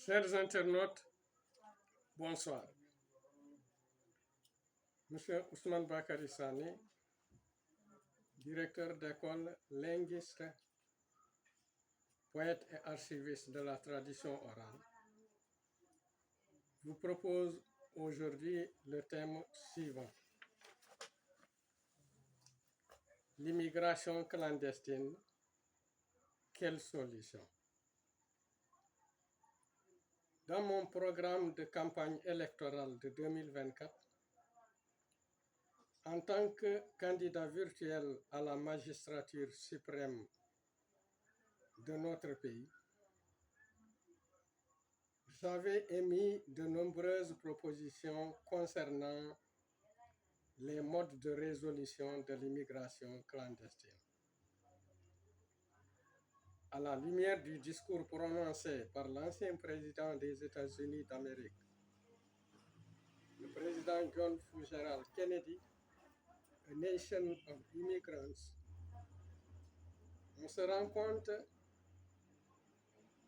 Chers internautes, bonsoir. Monsieur Ousmane Bakary Sané, directeur d'école, linguiste, poète et archiviste de la tradition orale, vous propose aujourd'hui le thème suivant. L'immigration clandestine, quelle solution? Dans mon programme de campagne électorale de 2024, en tant que candidat virtuel à la magistrature suprême de notre pays, j'avais émis de nombreuses propositions concernant les modes de résolution de l'immigration clandestine. À la lumière du discours prononcé par l'ancien président des États-Unis d'Amérique, le président John Fitzgerald Kennedy, A Nation of Immigrants, on se rend compte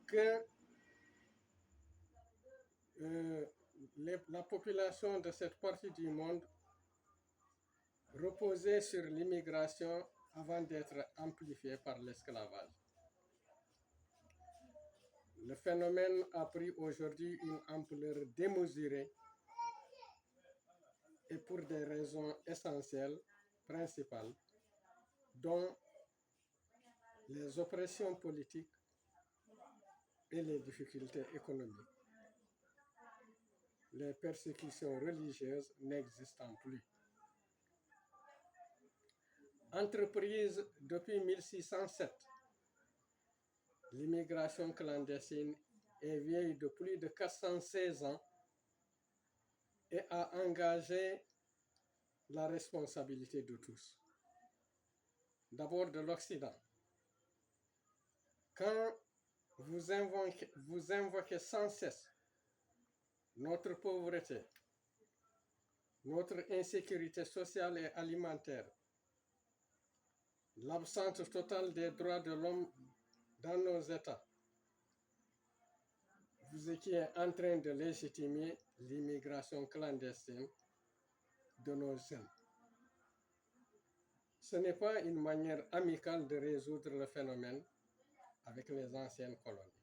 que la population de cette partie du monde reposait sur l'immigration avant d'être amplifiée par l'esclavage. Le phénomène a pris aujourd'hui une ampleur démesurée et pour des raisons essentielles, principales, dont les oppressions politiques et les difficultés économiques. Les persécutions religieuses n'existant plus. Entreprise depuis 1607, l'immigration clandestine est vieille de plus de 416 ans et a engagé la responsabilité de tous. D'abord de l'Occident. Quand vous invoquez sans cesse notre pauvreté, notre insécurité sociale et alimentaire, l'absence totale des droits de l'homme dans nos États, vous étiez en train de légitimer l'immigration clandestine de nos jeunes. Ce n'est pas une manière amicale de résoudre le phénomène avec les anciennes colonies.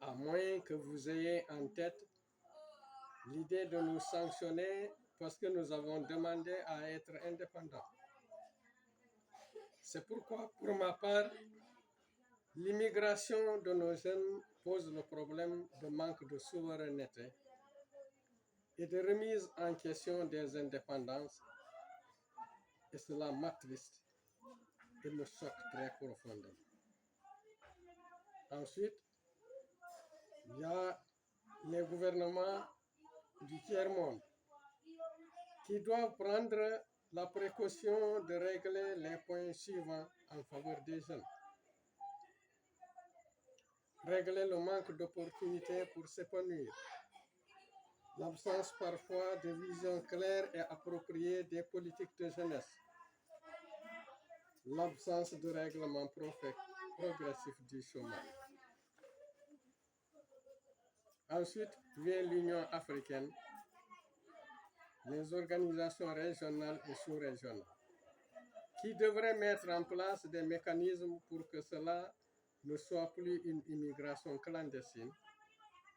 À moins que vous ayez en tête l'idée de nous sanctionner parce que nous avons demandé à être indépendants. C'est pourquoi, pour ma part, l'immigration de nos jeunes pose le problème de manque de souveraineté et de remise en question des indépendances, et cela m'attriste et me choque très profondément. Ensuite, il y a les gouvernements du tiers-monde qui doivent prendre la précaution de régler les points suivants en faveur des jeunes. Régler le manque d'opportunités pour s'épanouir, l'absence parfois de vision claire et appropriée des politiques de jeunesse, l'absence de règlement progressif du chômage. Ensuite vient l'Union africaine, les organisations régionales et sous-régionales, qui devraient mettre en place des mécanismes pour que cela ne soit plus une immigration clandestine,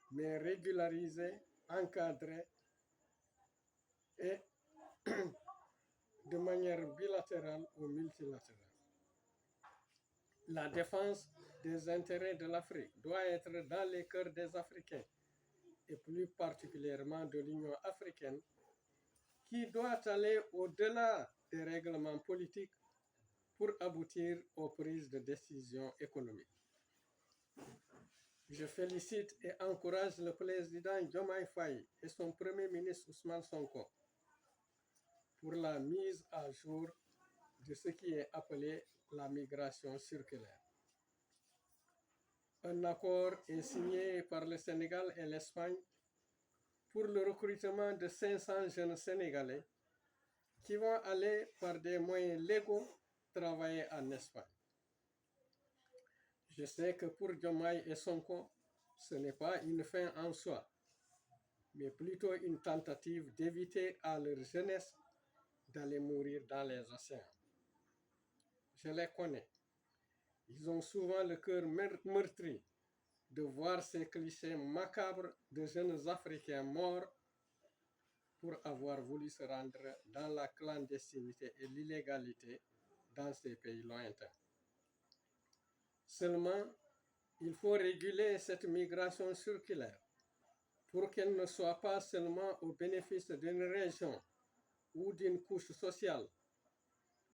mais régularisée, encadrée et de manière bilatérale ou multilatérale. La défense des intérêts de l'Afrique doit être dans les cœurs des Africains, et plus particulièrement de l'Union africaine, qui doit aller au-delà des règlements politiques pour aboutir aux prises de décisions économiques. Je félicite et encourage le président Diomaye Faye et son premier ministre Ousmane Sonko pour la mise à jour de ce qui est appelé la migration circulaire. Un accord est signé par le Sénégal et l'Espagne pour le recrutement de 500 jeunes Sénégalais qui vont aller par des moyens légaux travailler en Espagne. Je sais que pour Diomaye et Sonko, Ce n'est pas une fin en soi, mais plutôt une tentative d'éviter à leur jeunesse d'aller mourir dans les océans. Je les connais. Ils ont souvent le cœur meurtri de voir ces clichés macabres de jeunes Africains morts pour avoir voulu se rendre dans la clandestinité et l'illégalité dans ces pays lointains. Seulement, il faut réguler cette migration circulaire pour qu'elle ne soit pas seulement au bénéfice d'une région ou d'une couche sociale,